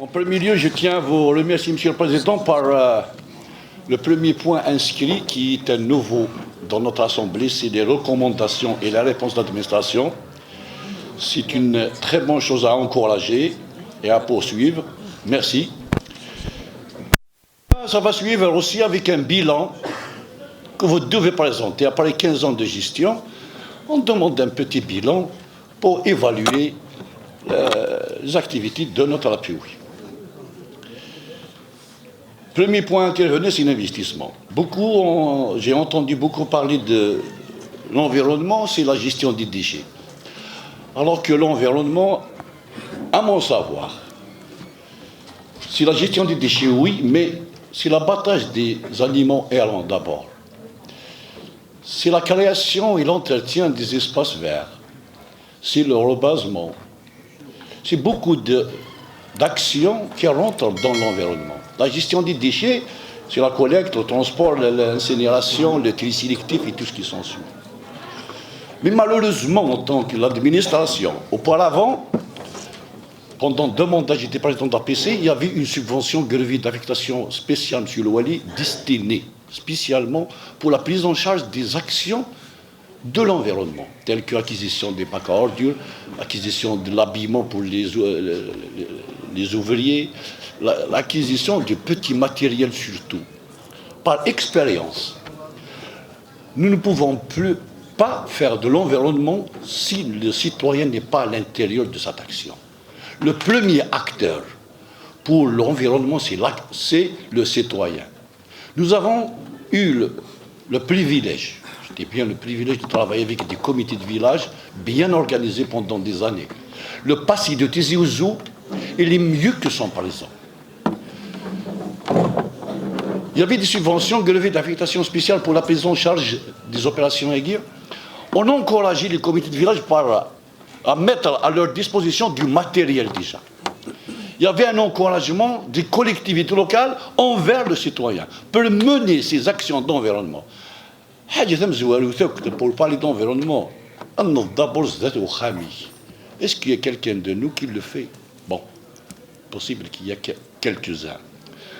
En premier lieu, je tiens à vous remercier, Monsieur le Président, par le premier point inscrit qui est un nouveau dans notre Assemblée, c'est les recommandations et la réponse de l'administration. C'est une très bonne chose à encourager et à poursuivre. Merci. Ça va suivre aussi avec un bilan que vous devez présenter. Après 15 ans de gestion, on demande un petit bilan pour évaluer les activités de notre appui. Premier point intervenu, c'est l'investissement. J'ai entendu beaucoup parler de l'environnement, c'est la gestion des déchets. Alors que l'environnement, à mon savoir, c'est la gestion des déchets, oui, mais c'est l'abattage des aliments errants d'abord. C'est la création et l'entretien des espaces verts. C'est le rebasement. C'est beaucoup d'actions qui rentrent dans l'environnement. La gestion des déchets, c'est la collecte, le transport, l'incinération, le tri sélectif et tout ce qui s'ensuit. Mais malheureusement, en tant que l'administration, auparavant, pendant 2 mandats, j'étais président d'APC, il y avait une subvention grevée d'affectation spéciale, M. Louali, destinée spécialement pour la prise en charge des actions de l'environnement, telles que l'acquisition des bacs à ordures, l'acquisition de l'habillement pour les ouvriers, l'acquisition du petit matériel surtout. Par expérience, nous ne pouvons plus pas faire de l'environnement si le citoyen n'est pas à l'intérieur de cette action. Le premier acteur pour l'environnement, c'est le citoyen. Nous avons eu le privilège, je dis bien le privilège de travailler avec des comités de village bien organisés pendant des années. Le passé de Tizi Ouzou, il est mieux que son présent. Il y avait des subventions grevées d'affectation spéciale pour la prise en charge des opérations aiguës. On a encouragé les comités de village à mettre à leur disposition du matériel déjà. Il y avait un encouragement des collectivités locales envers le citoyen pour mener ces actions d'environnement. Pour parler d'environnement, est-ce qu'il y a quelqu'un de nous qui le fait? Bon, possible qu'il y ait quelques-uns.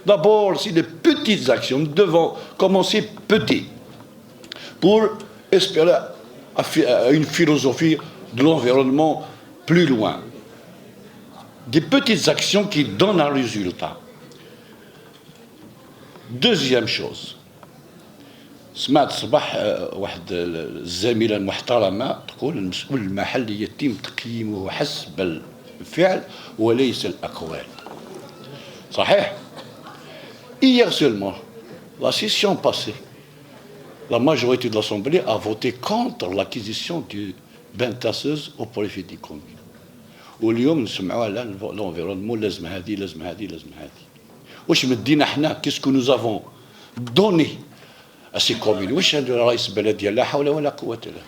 D'abord, c'est des petites actions. Nous devons commencer petit pour espérer une philosophie de l'environnement plus loin. Des petites actions qui donnent un résultat. Deuxième chose, سمعت صباح واحد الزميلة المحترمة تقول المسؤول المحلي يتم تقييمه حسب الفعل وليس الأقوال. صحيح؟ Hier seulement, la session passée, la majorité de l'Assemblée a voté contre l'acquisition du bain tasseuse au profit des communes. واليوم نسمعوا على l'environnement لازم هذه لازم هذه لازم هذه. واش مدينا حنا qu'est-ce que nous avons donné à ces communes? واش هذا رئيس بلديه لا حول ولا قوة إلا.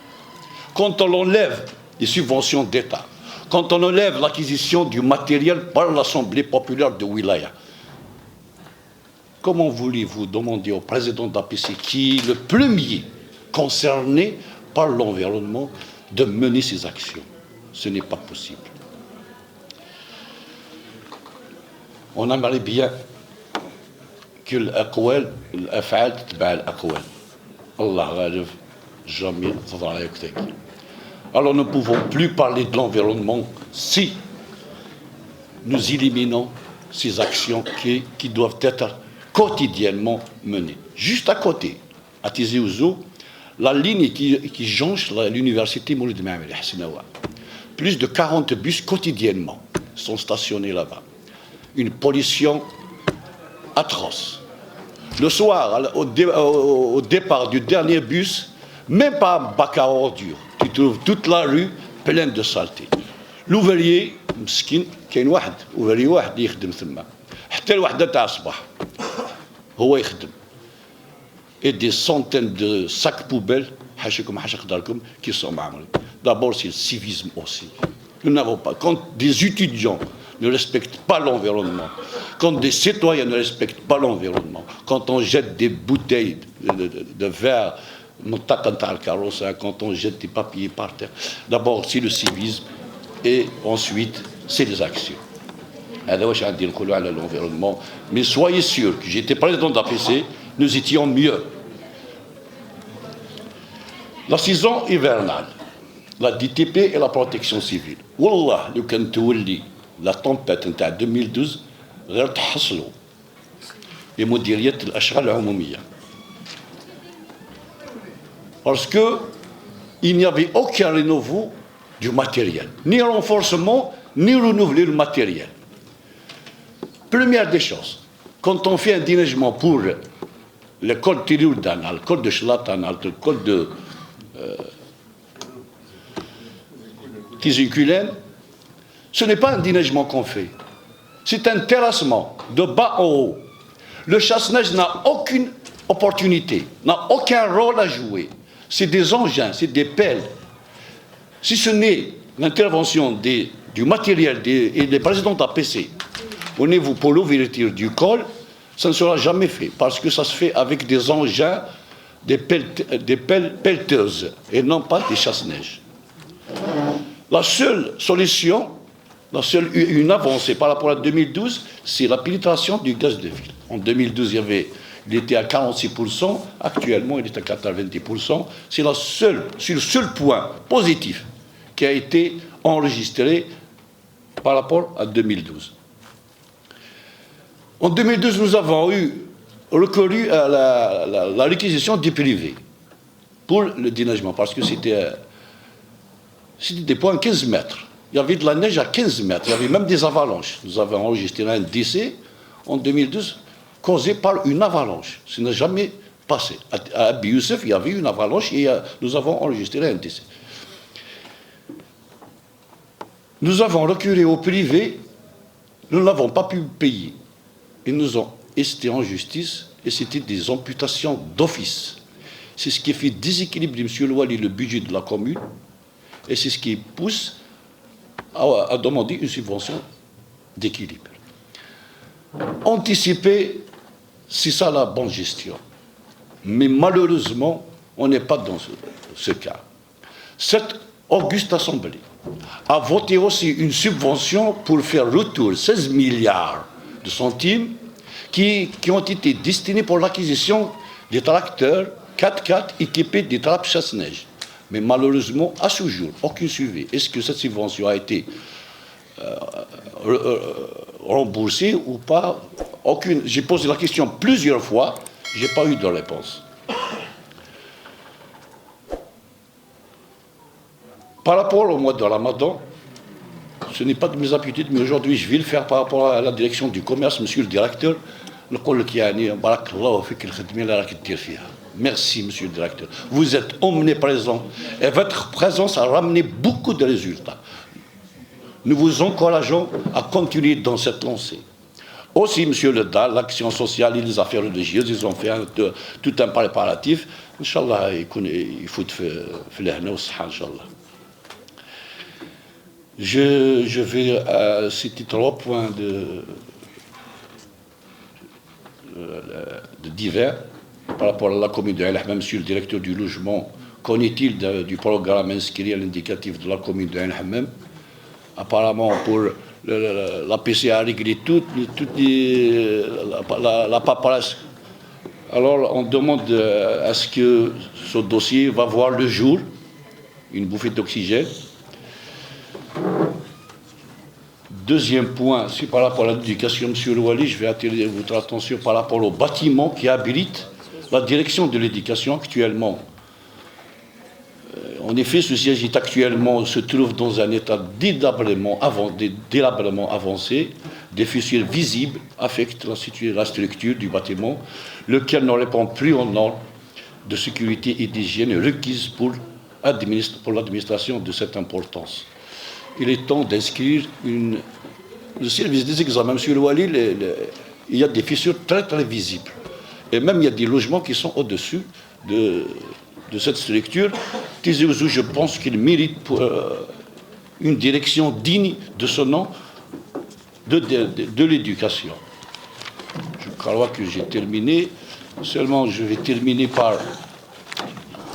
Quand on enlève les subventions d'État, quand on enlève l'acquisition du matériel par l'Assemblée populaire de Wilaya, comment voulez-vous demander au président d'APC, qui est le premier concerné par l'environnement, de mener ces actions? Ce n'est pas possible. On aimerait bien que l'af'al تتبع الأقوال. Allah غالب jamais تضرع يكتك. Alors nous ne pouvons plus parler de l'environnement si nous éliminons ces actions qui doivent être quotidiennement menées. Juste à côté, à Tizi Ouzou, la ligne qui jonche l'université Mouloud Maamel Hasnaoua. Plus de 40 bus quotidiennement sont stationnés là-bas. Une pollution atroce. Le soir, au départ du dernier bus, même pas un bac à ordures. Tu trouves toute la rue pleine de saleté. L'ouvrier, مسكين, كاين واحد ouvrier واحد يخدم ثم. حتى الوحدة تاع الصباح هو يخدم. Et des centaines de sacs poubelles, qui sont marrés. D'abord, c'est le civisme aussi. Nous n'avons pas. Quand des étudiants ne respectent pas l'environnement, quand des citoyens ne respectent pas l'environnement, quand on jette des bouteilles de verre, quand on jette des papiers par terre, d'abord, c'est le civisme et ensuite, c'est les actions. l'environnement. Mais soyez sûr que j'étais président de l'APC, nous étions mieux. La saison hivernale, la DTP et la protection civile. Wallah, لو كان تولي la tempête نتاع 2012 غير تحصلوا لمديرية الأشغال العمومية. Parce que il n'y avait aucun renouveau du matériel, ni renforcement, ni renouveler le matériel. Première des choses, quand on fait un déneigement pour le col de Tilourdana, le col de Chlatana, le col de Tizinculen, ce n'est pas un déneigement qu'on fait. C'est un terrassement de bas en haut. Le chasse-neige n'a aucune opportunité, n'a aucun rôle à jouer. C'est des engins, c'est des pelles. Si ce n'est l'intervention du matériel et des présidents d'APC au niveau pour l'ouverture du col, ça ne sera jamais fait, parce que ça se fait avec des engins, des pelles pelleteuses, et non pas des chasse-neige. La seule solution, une avancée par rapport à 2012, c'est la pénétration du gaz de ville. En 2012, il était à 46%, actuellement il est à 90%. C'est le seul point positif qui a été enregistré par rapport à 2012. En 2012, nous avons recouru à la réquisition du privé pour le déneigement, parce que c'était des points à 15 mètres. Il y avait de la neige à 15 mètres, il y avait même des avalanches. Nous avons enregistré un décès en 2012 causé par une avalanche. Ça n'a jamais passé. À Abi Youssef, il y avait une avalanche et nous avons enregistré un décès. Nous avons reculé au privé, nous n'avons pas pu payer. Ils nous ont esté en justice et c'était des amputations d'office. C'est ce qui fait déséquilibrer, M. Louali, le budget de la commune et c'est ce qui pousse à demander une subvention d'équilibre. Anticiper, c'est ça la bonne gestion. Mais malheureusement, on n'est pas dans ce cas. Cette auguste assemblée a voté aussi une subvention pour faire retour 16 milliards de centimes qui ont été destinés pour l'acquisition des tracteurs 4x4 équipés des trappes chasse-neige. Mais malheureusement, à ce jour, aucun suivi. Est-ce que cette subvention a été remboursée ou pas? Aucune. J'ai posé la question plusieurs fois, je n'ai pas eu de réponse. Par rapport au mois de Ramadan, ce n'est pas de mes habitudes, mais aujourd'hui, je vais le faire par rapport à la direction du commerce, monsieur le directeur. Merci, monsieur le directeur. Vous êtes omniprésent et votre présence a ramené beaucoup de résultats. Nous vous encourageons à continuer dans cette lancée. Aussi, monsieur le DAL, l'action sociale et les affaires religieuses, ils ont fait tout un préparatif. Inch'Allah, il faut faire Inch'Allah. Je vais citer 3 points de divers par rapport à la commune de El Hamma. Monsieur le directeur du logement, qu'en-est-il du programme inscrit à l'indicatif de la commune de El Hamma? Apparemment, pour la PC a réglé toute la paperasse. Alors, on demande à ce que ce dossier va voir le jour, une bouffée d'oxygène. Deuxième point, c'est par rapport à l'éducation, monsieur Louali, je vais attirer votre attention par rapport au bâtiment qui habilite la direction de l'éducation actuellement. En effet, ce siège se trouve dans un état délabrement avancé. Des fissures visibles affectent la structure du bâtiment, lequel ne répond plus aux normes de sécurité et d'hygiène requises pour l'administration de cette importance. Il est temps d'inscrire le service des examens. Monsieur Louali, il y a des fissures très très visibles. Et même il y a des logements qui sont au-dessus de cette structure. Je pense qu'il mérite une direction digne de ce nom de l'éducation. Je crois que j'ai terminé. Seulement, je vais terminer par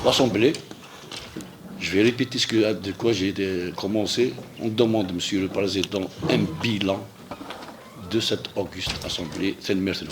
l'Assemblée. Je vais répéter de quoi j'ai commencé. On demande, monsieur le Président, un bilan de cette auguste assemblée. C'est le merci.